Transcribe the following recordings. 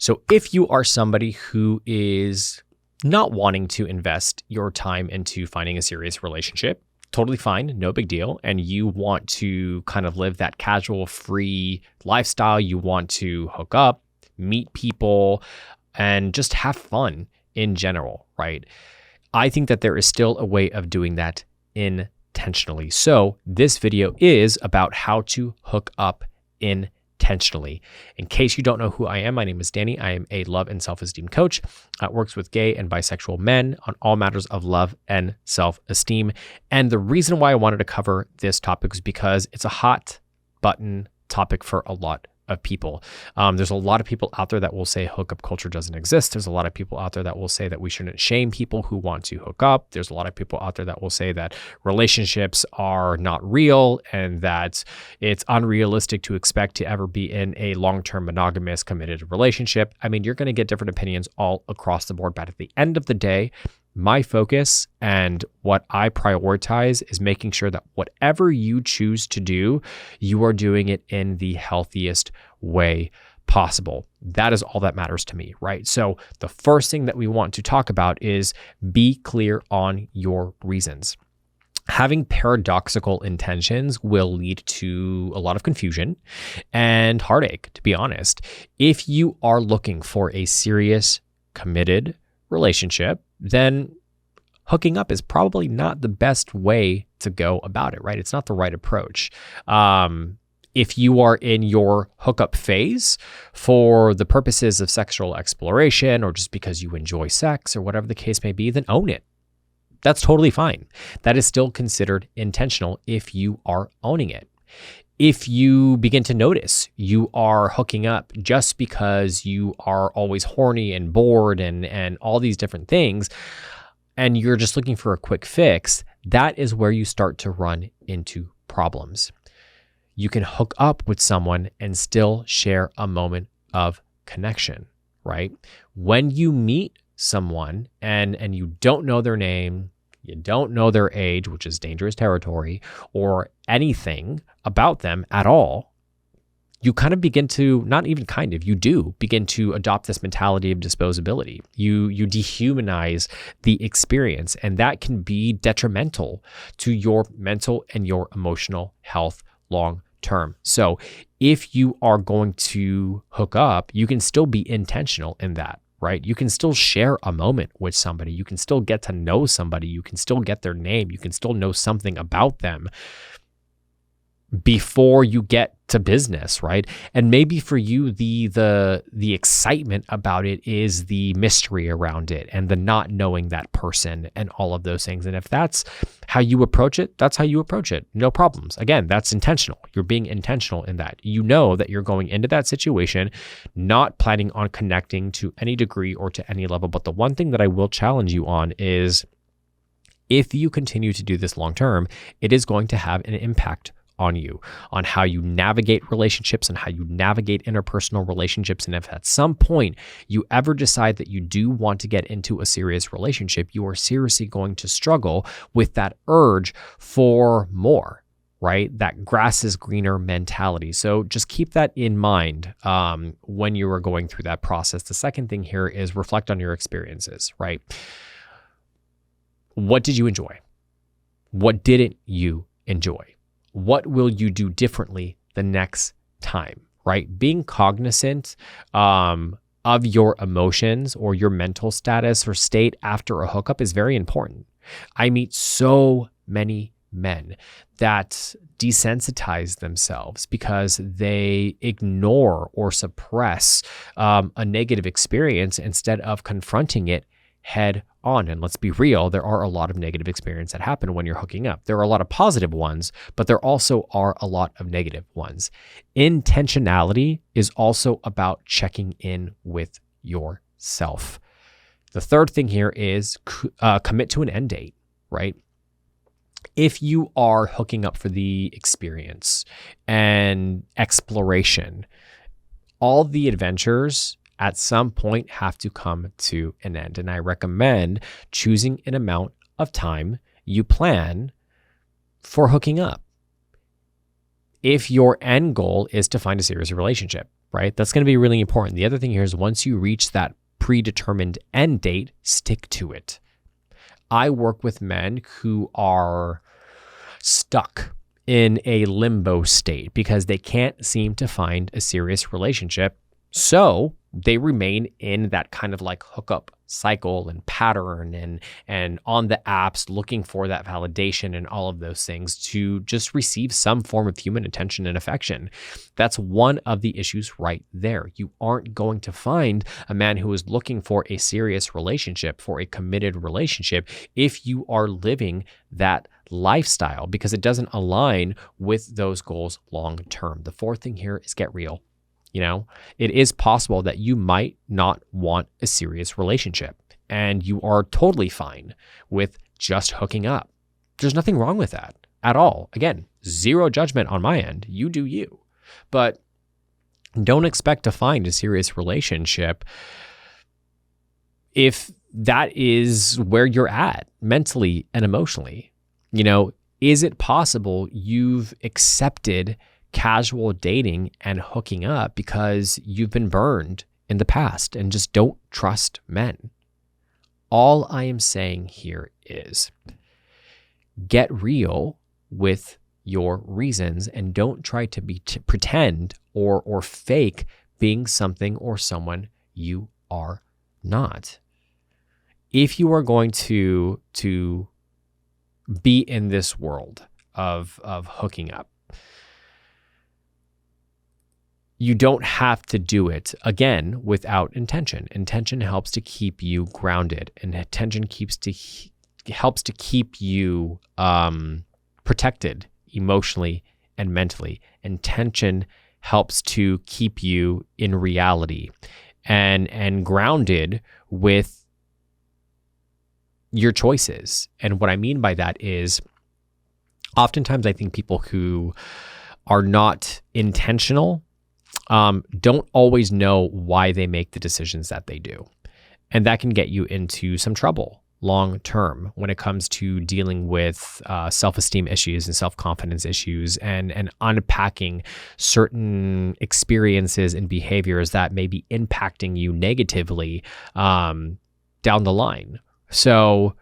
So if you are somebody who is not wanting to invest your time into finding a serious relationship, totally fine, no big deal. And you want to kind of live that casual, free lifestyle. You want to hook up, meet people, and just have fun in general, right? I think that there is still a way of doing that intentionally. So this video is about how to hook up intentionally. In case you don't know who I am, my name is Danny. I am a love and self-esteem coach that works with gay and bisexual men on all matters of love and self-esteem. And the reason why I wanted to cover this topic is because it's a hot button topic for a lot of people. There's a lot of people out there that will say hookup culture doesn't exist. There's a lot of people out there that will say that we shouldn't shame people who want to hook up. There's a lot of people out there that will say that relationships are not real and that it's unrealistic to expect to ever be in a long-term monogamous committed relationship. I mean, you're going to get different opinions all across the board, but at the end of the day, my focus and what I prioritize is making sure that whatever you choose to do, you are doing it in the healthiest way possible. That is all that matters to me, right? So the first thing that we want to talk about is be clear on your reasons. Having paradoxical intentions will lead to a lot of confusion and heartache, to be honest. If you are looking for a serious, committed relationship, then hooking up is probably not the best way to go about it, right? It's not the right approach. If you are in your hookup phase for the purposes of sexual exploration or just because you enjoy sex or whatever the case may be, then own it. That's totally fine. That is still considered intentional if you are owning it. If you begin to notice you are hooking up just because you are always horny and bored and all these different things, and you're just looking for a quick fix, that is where you start to run into problems. You can hook up with someone and still share a moment of connection, right? When you meet someone and you don't know their name, you don't know their age, which is dangerous territory, or anything about them at all, you kind of begin to, you do begin to adopt this mentality of disposability. You dehumanize the experience, and that can be detrimental to your mental and your emotional health long term. So if you are going to hook up, you can still be intentional in that, right? You can still share a moment with somebody. You can still get to know somebody. You can still get their name. You can still know something about them before you get to business, right? And maybe for you, the excitement about it is the mystery around it and the not knowing that person and all of those things. And if that's how you approach it, that's how you approach it. No problems. Again, that's intentional. You're being intentional in that. You know that you're going into that situation not planning on connecting to any degree or to any level. But the one thing that I will challenge you on is if you continue to do this long term, it is going to have an impact on you, on how you navigate relationships and how you navigate interpersonal relationships. And if at some point you ever decide that you do want to get into a serious relationship, you are seriously going to struggle with that urge for more, right? That grass is greener mentality. So just keep that in mind when you are going through that process. The second thing here is reflect on your experiences, right? What did you enjoy? What didn't you enjoy? What will you do differently the next time, right? Being cognizant of your emotions or your mental status or state after a hookup is very important. I meet so many men that desensitize themselves because they ignore or suppress a negative experience instead of confronting it head on. And let's be real, there are a lot of negative experiences that happen when you're hooking up. There are a lot of positive ones, but there also are a lot of negative ones. Intentionality is also about checking in with yourself. The third thing here is commit to an end date, right? If you are hooking up for the experience and exploration, all the adventures at some point have to come to an end. And I recommend choosing an amount of time you plan for hooking up. If your end goal is to find a serious relationship, right? That's going to be really important. The other thing here is once you reach that predetermined end date, stick to it. I work with men who are stuck in a limbo state because they can't seem to find a serious relationship. So they remain in that kind of like hookup cycle and pattern and on the apps looking for that validation and all of those things to just receive some form of human attention and affection. That's one of the issues right there. You aren't going to find a man who is looking for a serious relationship, for a committed relationship, if you are living that lifestyle because it doesn't align with those goals long term. The fourth thing here is get real. It is possible that you might not want a serious relationship and you are totally fine with just hooking up. There's nothing wrong with that at all. Again, zero judgment on my end. You do you. But don't expect to find a serious relationship if that is where you're at mentally and emotionally. Is it possible you've accepted casual dating and hooking up because you've been burned in the past and just don't trust men? All I am saying here is get real with your reasons and don't try to pretend or fake being something or someone you are not. If you are going to be in this world of hooking up, you don't have to do it, again, without intention. Intention helps to keep you grounded, and intention helps to keep you protected emotionally and mentally. Intention helps to keep you in reality and grounded with your choices. And what I mean by that is oftentimes I think people who are not intentional don't always know why they make the decisions that they do. And that can get you into some trouble long term when it comes to dealing with self-esteem issues and self-confidence issues and unpacking certain experiences and behaviors that may be impacting you negatively down the line. So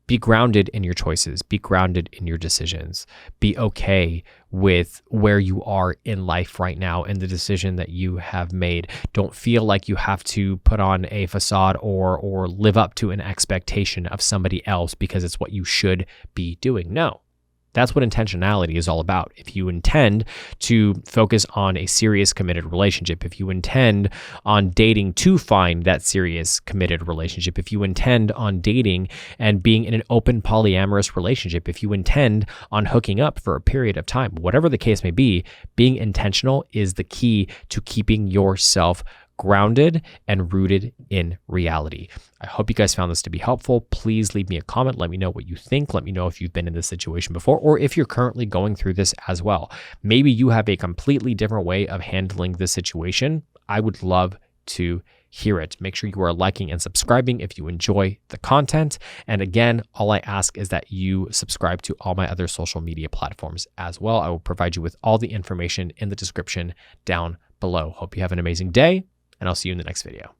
be grounded in your choices, be grounded in your decisions, be okay with where you are in life right now and the decision that you have made. Don't feel like you have to put on a facade or live up to an expectation of somebody else because it's what you should be doing. No. That's what intentionality is all about. If you intend to focus on a serious committed relationship, if you intend on dating to find that serious committed relationship, if you intend on dating and being in an open polyamorous relationship, if you intend on hooking up for a period of time, whatever the case may be, being intentional is the key to keeping yourself grounded and rooted in reality. I hope you guys found this to be helpful. Please leave me a comment. Let me know what you think. Let me know if you've been in this situation before or if you're currently going through this as well. Maybe you have a completely different way of handling this situation. I would love to hear it. Make sure you are liking and subscribing if you enjoy the content. And again, all I ask is that you subscribe to all my other social media platforms as well. I will provide you with all the information in the description down below. Hope you have an amazing day, and I'll see you in the next video.